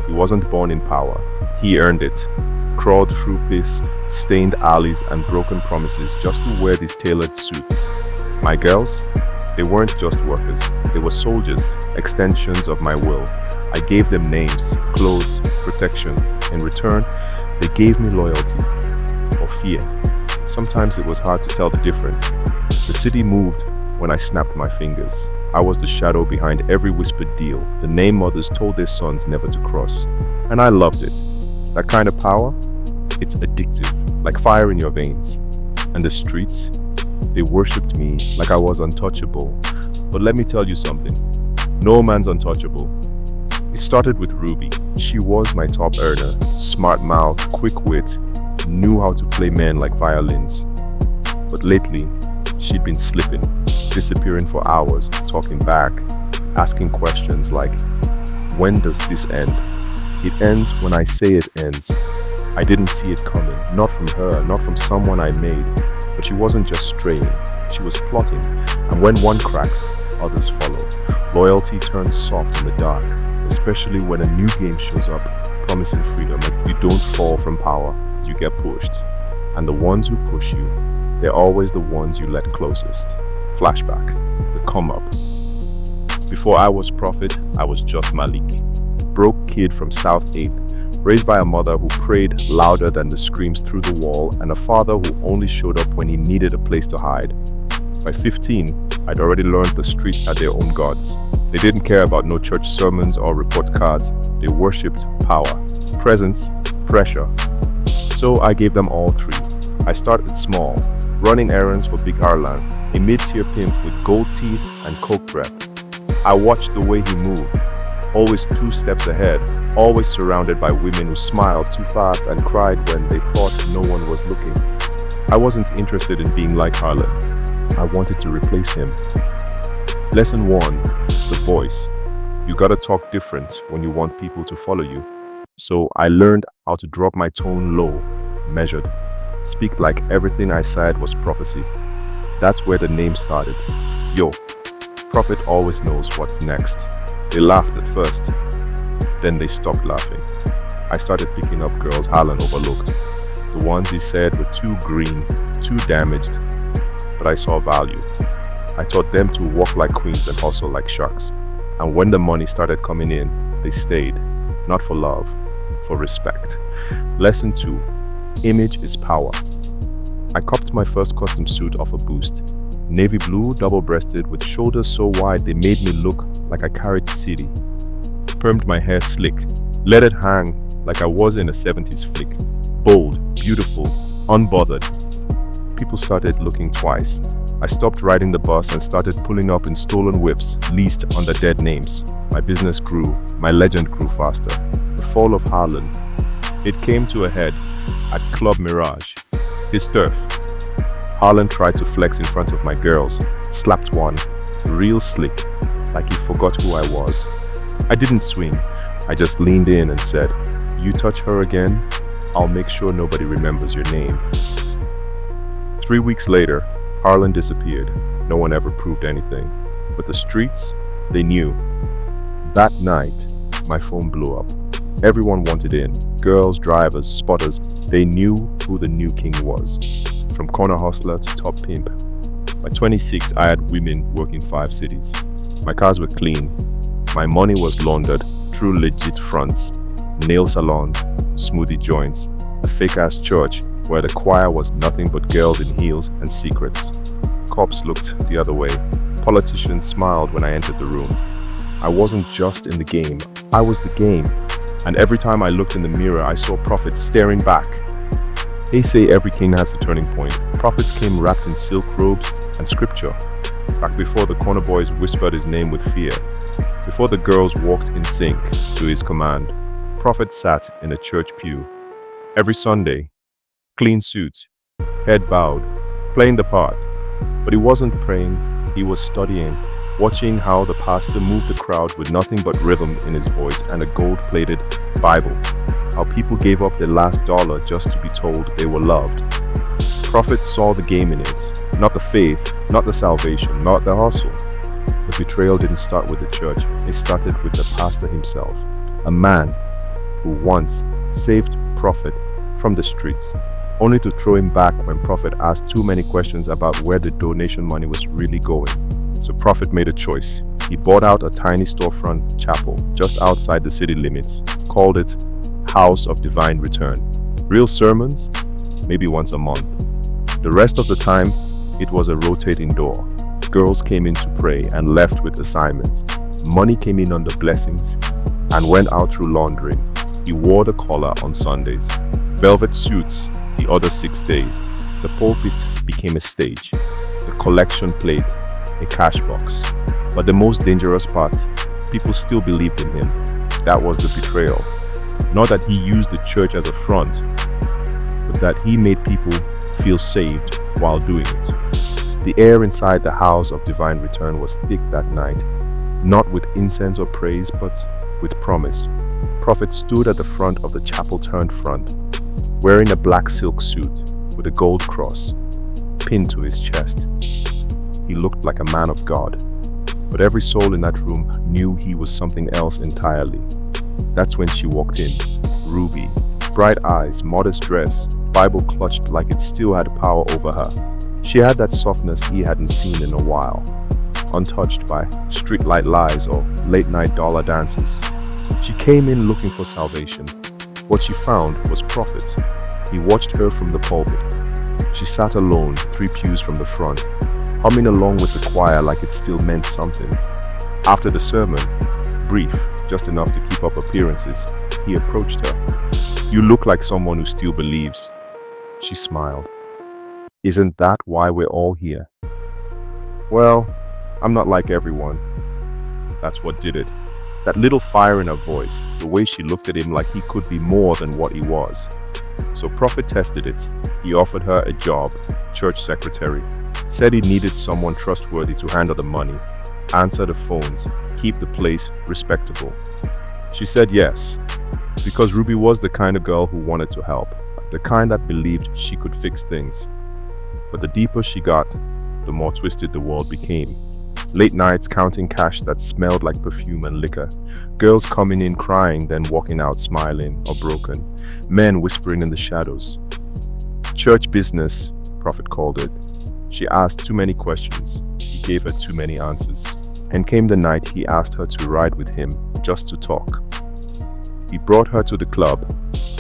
He wasn't born in power. He earned it. Crawled through piss-stained alleys and broken promises just to wear these tailored suits. My girls, they weren't just workers. They were soldiers, extensions of my will. I gave them names, clothes, protection. In return, they gave me loyalty or fear. Sometimes it was hard to tell the difference. The city moved when I snapped my fingers. I was the shadow behind every whispered deal, the name mothers told their sons never to cross. And I loved it. That kind of power, it's addictive, like fire in your veins. And the streets, they worshipped me like I was untouchable. But let me tell you something, no man's untouchable. It started with Ruby. She was my top earner, smart mouth, quick wit, knew how to play men like violins. But lately, she'd been slipping, disappearing for hours, talking back, asking questions like, when does this end? It ends when I say it ends. I didn't see it coming, not from her, not from someone I made, but she wasn't just straying, she was plotting, and when one cracks, others follow. Loyalty turns soft in the dark, especially when a new game shows up, promising freedom. Like, you don't fall from power, you get pushed. And the ones who push you, they're always the ones you let closest. Flashback, the come up. Before I was Prophet, I was just Malik. Broke kid from South 8th, raised by a mother who prayed louder than the screams through the wall, and a father who only showed up when he needed a place to hide. By 15, I'd already learned the streets had their own gods. They didn't care about no church sermons or report cards. They worshipped power, presence, pressure. So I gave them all three. I started small, running errands for Big Harlan, a mid-tier pimp with gold teeth and coke breath. I watched the way he moved, always 2 steps ahead, always surrounded by women who smiled too fast and cried when they thought no one was looking. I wasn't interested in being like Harlan. I wanted to replace him. Lesson 1, the voice. You gotta talk different when you want people to follow you. So I learned how to drop my tone low, measured. Speak like everything I said was prophecy. That's where the name started. Yo, Prophet always knows what's next. They laughed at first, then they stopped laughing. I started picking up girls Harlan overlooked. The ones he said were too green, too damaged, but I saw value. I taught them to walk like queens and hustle like sharks. And when the money started coming in, they stayed, not for love, for respect. Lesson 2, image is power. I copped my first custom suit off a Boost. Navy blue, double-breasted, with shoulders so wide they made me look like I carried the city. Permed my hair slick, let it hang like I was in a 70s flick. Bold, beautiful, unbothered. People started looking twice. I stopped riding the bus and started pulling up in stolen whips, leased under dead names. My business grew, my legend grew faster. The fall of Harlan. It came to a head at Club Mirage, his turf. Harlan tried to flex in front of my girls, slapped one, real slick, like he forgot who I was. I didn't swing, I just leaned in and said, "You touch her again, I'll make sure nobody remembers your name." 3 weeks later, Harlan disappeared. No one ever proved anything. But the streets, they knew. That night, my phone blew up. Everyone wanted in. Girls, drivers, spotters. They knew who the new king was. From corner hustler to top pimp. By 26, I had women working 5 cities. My cars were clean. My money was laundered through legit fronts, nail salons, smoothie joints, a fake-ass church where the choir was nothing but girls in heels and secrets. Cops looked the other way. Politicians smiled when I entered the room. I wasn't just in the game, I was the game. And every time I looked in the mirror, I saw prophets staring back. They say every king has a turning point. Prophets came wrapped in silk robes and scripture. Back before the corner boys whispered his name with fear. Before the girls walked in sync to his command. Prophet sat in a church pew. Every Sunday, clean suit, head bowed, playing the part. But he wasn't praying, he was studying, watching how the pastor moved the crowd with nothing but rhythm in his voice and a gold-plated Bible. How people gave up their last dollar just to be told they were loved. Prophet saw the game in it, not the faith, not the salvation, not the hustle. The betrayal didn't start with the church, it started with the pastor himself. A man who once saved Prophet from the streets, only to throw him back when Prophet asked too many questions about where the donation money was really going. So Prophet made a choice. He bought out a tiny storefront chapel just outside the city limits, called it House of Divine Return. Real sermons? Maybe once a month. The rest of the time, it was a rotating door. Girls came in to pray and left with assignments. Money came in under blessings and went out through laundering. He wore the collar on Sundays, velvet suits the other 6 days. The pulpit became a stage, the collection plate a cash box. But the most dangerous part, people still believed in him. That was the betrayal. Not that he used the church as a front, but that he made people feel saved while doing it. The air inside the House of Divine Return was thick that night, not with incense or praise, but with promise. Prophet stood at the front of the chapel turned front, wearing a black silk suit with a gold cross pinned to his chest. He looked like a man of God, but every soul in that room knew he was something else entirely. That's when she walked in, ruby, bright eyes, modest dress, Bible clutched like it still had power over her. She had that softness he hadn't seen in a while, untouched by streetlight lies or late-night dollar dances. She came in looking for salvation. What she found was Prophet. He watched her from the pulpit. She sat alone, 3 pews from the front, humming along with the choir like it still meant something. After the sermon, brief, just enough to keep up appearances, he approached her. "You look like someone who still believes." She smiled. "Isn't that why we're all here?" "Well, I'm not like everyone." That's what did it. That little fire in her voice, the way she looked at him like he could be more than what he was. So Prophet tested it. He offered her a job, church secretary. Said he needed someone trustworthy to handle the money, answer the phones, keep the place respectable. She said yes, because Ruby was the kind of girl who wanted to help, the kind that believed she could fix things. But the deeper she got, the more twisted the world became. Late nights counting cash that smelled like perfume and liquor. Girls coming in crying, then walking out smiling or broken. Men whispering in the shadows. Church business, Prophet called it. She asked too many questions. He gave her too many answers. And came the night he asked her to ride with him just to talk. He brought her to the club,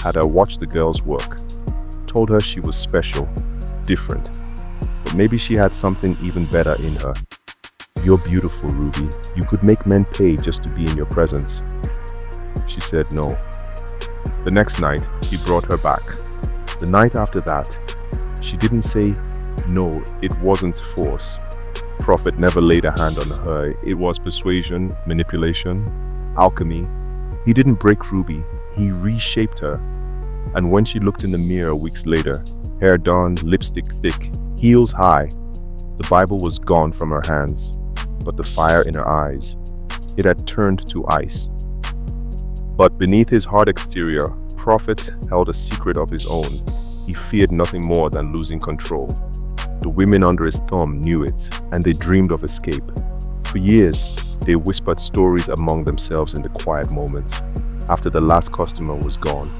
had her watch the girls work, told her she was special, different, but maybe she had something even better in her. "You're beautiful, Ruby. You could make men pay just to be in your presence." She said no. The next night, he brought her back. The night after that, she didn't say no, it wasn't force. Prophet never laid a hand on her. It was persuasion, manipulation, alchemy. He didn't break Ruby, he reshaped her. And when she looked in the mirror weeks later, hair done, lipstick thick, heels high, the Bible was gone from her hands, but the fire in her eyes, it had turned to ice. But beneath his hard exterior, Prophet held a secret of his own. He feared nothing more than losing control. The women under his thumb knew it, and they dreamed of escape. For years, they whispered stories among themselves in the quiet moments, after the last customer was gone,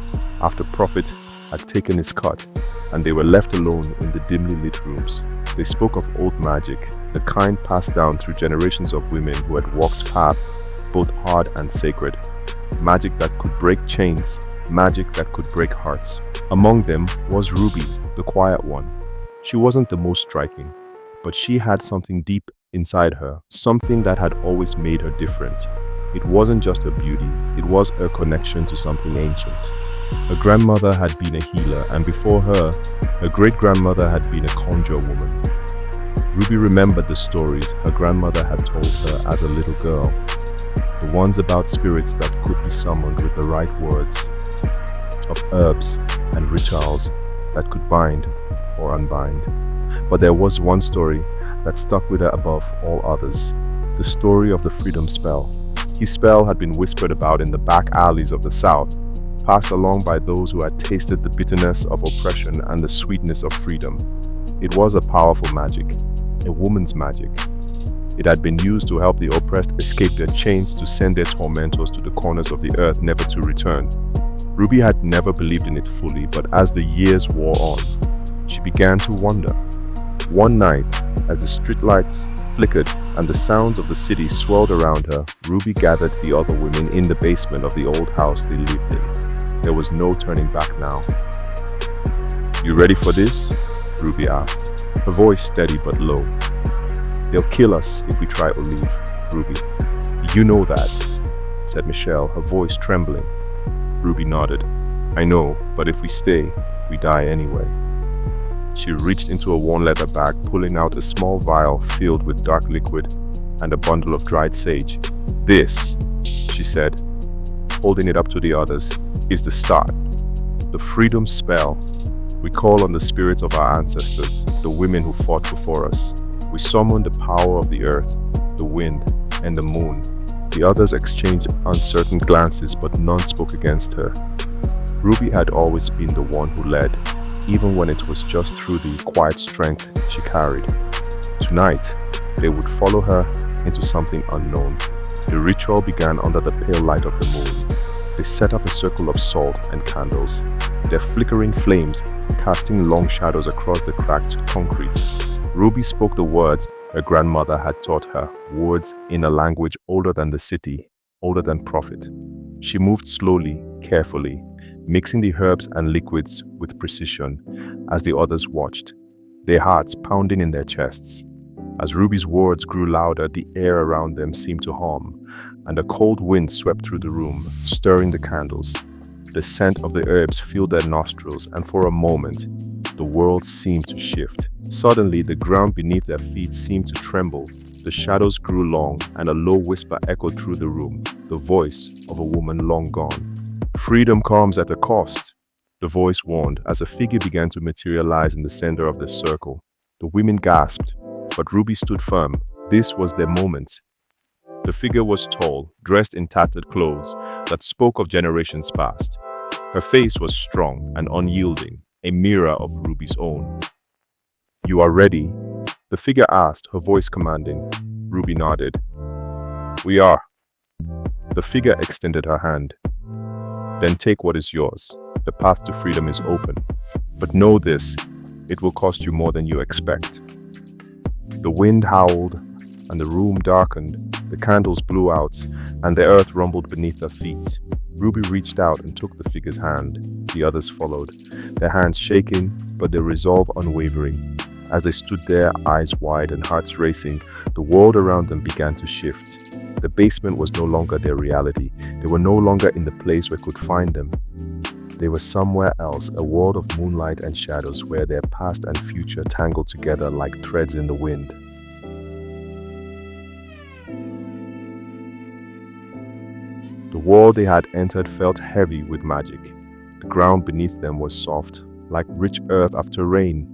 after Prophet had taken his cut, and they were left alone in the dimly lit rooms. They spoke of old magic, the kind passed down through generations of women who had walked paths, both hard and sacred. Magic that could break chains, magic that could break hearts. Among them was Ruby, the quiet one. She wasn't the most striking, but she had something deep inside her, something that had always made her different. It wasn't just her beauty, it was her connection to something ancient. Her grandmother had been a healer, and before her, her great-grandmother had been a conjure woman. Ruby remembered the stories her grandmother had told her as a little girl, the ones about spirits that could be summoned with the right words, of herbs and rituals that could bind or unbind. But there was one story that stuck with her above all others, the story of the freedom spell. His spell had been whispered about in the back alleys of the South, passed along by those who had tasted the bitterness of oppression and the sweetness of freedom. It was a powerful magic, a woman's magic. It had been used to help the oppressed escape their chains, to send their tormentors to the corners of the earth never to return. Ruby had never believed in it fully, but as the years wore on, she began to wonder. One night, as the streetlights flickered and the sounds of the city swirled around her, Ruby gathered the other women in the basement of the old house they lived in. There was no turning back now. "You ready for this?" Ruby asked, her voice steady but low. "They'll kill us if we try to leave, Ruby. You know that," said Michelle, her voice trembling. Ruby nodded. "I know, but if we stay, we die anyway." She reached into a worn leather bag, pulling out a small vial filled with dark liquid and a bundle of dried sage. "This," she said, holding it up to the others, "is the start. The freedom spell. We call on the spirits of our ancestors, the women who fought before us. We summon the power of the earth, the wind, and the moon." The others exchanged uncertain glances, but none spoke against her. Ruby had always been the one who led, even when it was just through the quiet strength she carried. Tonight, they would follow her into something unknown. The ritual began under the pale light of the moon. They set up a circle of salt and candles, their flickering flames casting long shadows across the cracked concrete. Ruby spoke the words her grandmother had taught her, words in a language older than the city, older than prophet. She moved slowly, carefully, mixing the herbs and liquids with precision as the others watched, their hearts pounding in their chests. As Ruby's words grew louder, the air around them seemed to hum, and a cold wind swept through the room, stirring the candles. The scent of the herbs filled their nostrils, and for a moment, the world seemed to shift. Suddenly, the ground beneath their feet seemed to tremble. The shadows grew long, and a low whisper echoed through the room, the voice of a woman long gone. "Freedom comes at a cost," the voice warned as a figure began to materialize in the center of the circle. The women gasped, but Ruby stood firm. This was their moment. The figure was tall, dressed in tattered clothes that spoke of generations past. Her face was strong and unyielding, a mirror of Ruby's own. "You are ready?" the figure asked, her voice commanding. Ruby nodded. "We are." The figure extended her hand. "Then take what is yours. The path to freedom is open. But know this, it will cost you more than you expect." The wind howled, and the room darkened. The candles blew out, and the earth rumbled beneath their feet. Ruby reached out and took the figure's hand. The others followed, their hands shaking, but their resolve unwavering. As they stood there, eyes wide and hearts racing, the world around them began to shift. The basement was no longer their reality. They were no longer in the place where could find them. They were somewhere else, a world of moonlight and shadows where their past and future tangled together like threads in the wind. The world they had entered felt heavy with magic. The ground beneath them was soft, like rich earth after rain,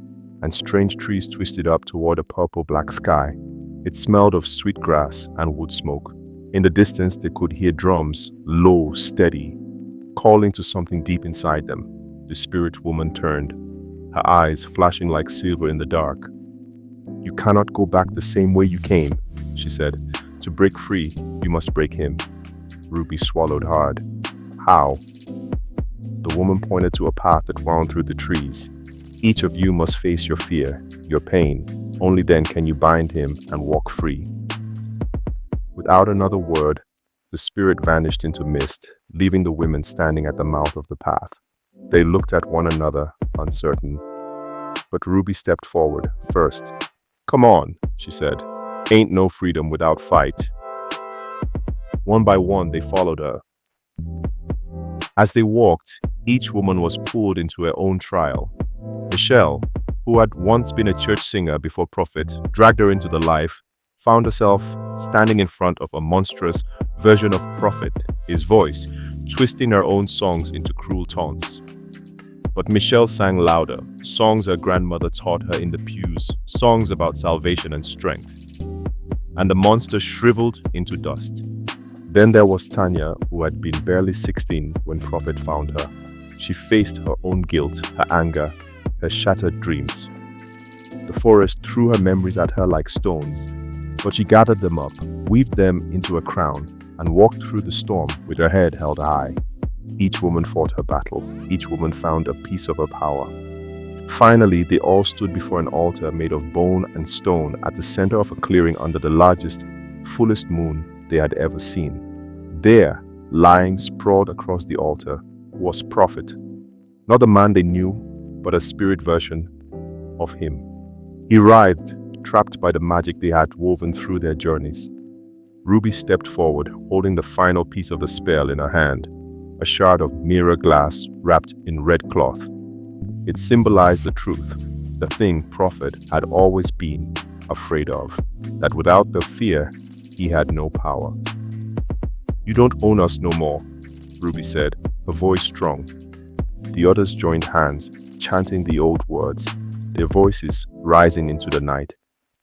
and strange trees twisted up toward a purple-black sky. It smelled of sweet grass and wood smoke. In the distance, they could hear drums, low, steady, calling to something deep inside them. The spirit woman turned, her eyes flashing like silver in the dark. "You cannot go back the same way you came," she said. "To break free, you must break him." Ruby swallowed hard. "How?" The woman pointed to a path that wound through the trees. "Each of you must face your fear, your pain. Only then can you bind him and walk free." Without another word, the spirit vanished into mist, leaving the women standing at the mouth of the path. They looked at one another, uncertain. But Ruby stepped forward, first. "Come on," she said. "Ain't no freedom without fight." One by one, they followed her. As they walked, each woman was pulled into her own trial. Michelle, who had once been a church singer before Prophet dragged her into the life, found herself standing in front of a monstrous version of Prophet, his voice twisting her own songs into cruel taunts. But Michelle sang louder, songs her grandmother taught her in the pews, songs about salvation and strength. And the monster shriveled into dust. Then there was Tanya, who had been barely 16 when Prophet found her. She faced her own guilt, her anger, her shattered dreams. The forest threw her memories at her like stones, but she gathered them up, weaved them into a crown, and walked through the storm with her head held high. Each woman fought her battle. Each woman found a piece of her power. Finally, they all stood before an altar made of bone and stone at the center of a clearing under the largest, fullest moon they had ever seen. There, lying sprawled across the altar, was Prophet. Not the man they knew, but a spirit version of him. He writhed, trapped by the magic they had woven through their journeys. Ruby stepped forward, holding the final piece of the spell in her hand, a shard of mirror glass wrapped in red cloth. It symbolized the truth, the thing Prophet had always been afraid of, that without the fear, he had no power. "You don't own us no more," Ruby said, her voice strong. The others joined hands, chanting the old words, their voices rising into the night.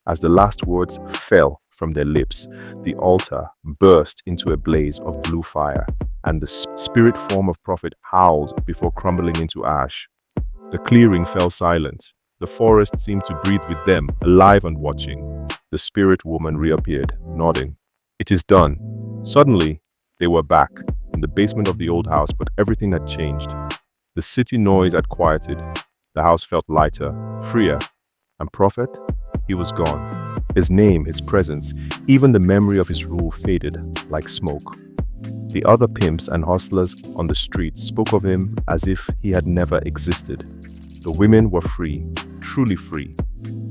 As the last words fell from their lips, the altar burst into a blaze of blue fire, and the spirit form of Prophet howled before crumbling into ash. The clearing fell silent. The forest seemed to breathe with them, alive and watching. The spirit woman reappeared, nodding. "It is done." Suddenly, they were back, in the basement of the old house, but everything had changed. The city noise had quieted. The house felt lighter, freer. And Prophet? He was gone. His name, his presence, even the memory of his rule faded like smoke. The other pimps and hustlers on the streets spoke of him as if he had never existed. The women were free, truly free.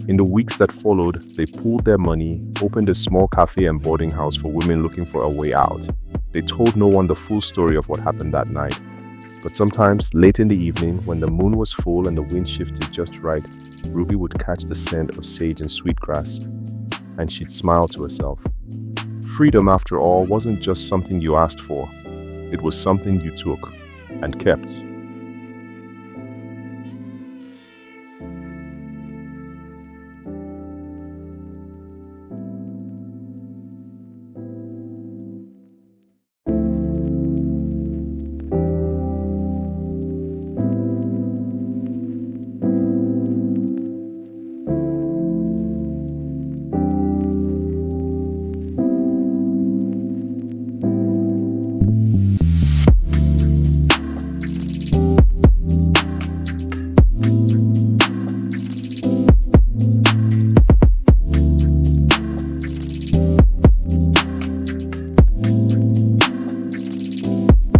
In the weeks that followed, they pooled their money, opened a small cafe and boarding house for women looking for a way out. They told no one the full story of what happened that night. But sometimes, late in the evening, when the moon was full and the wind shifted just right, Ruby would catch the scent of sage and sweetgrass, and she'd smile to herself. Freedom, after all, wasn't just something you asked for. It was something you took and kept.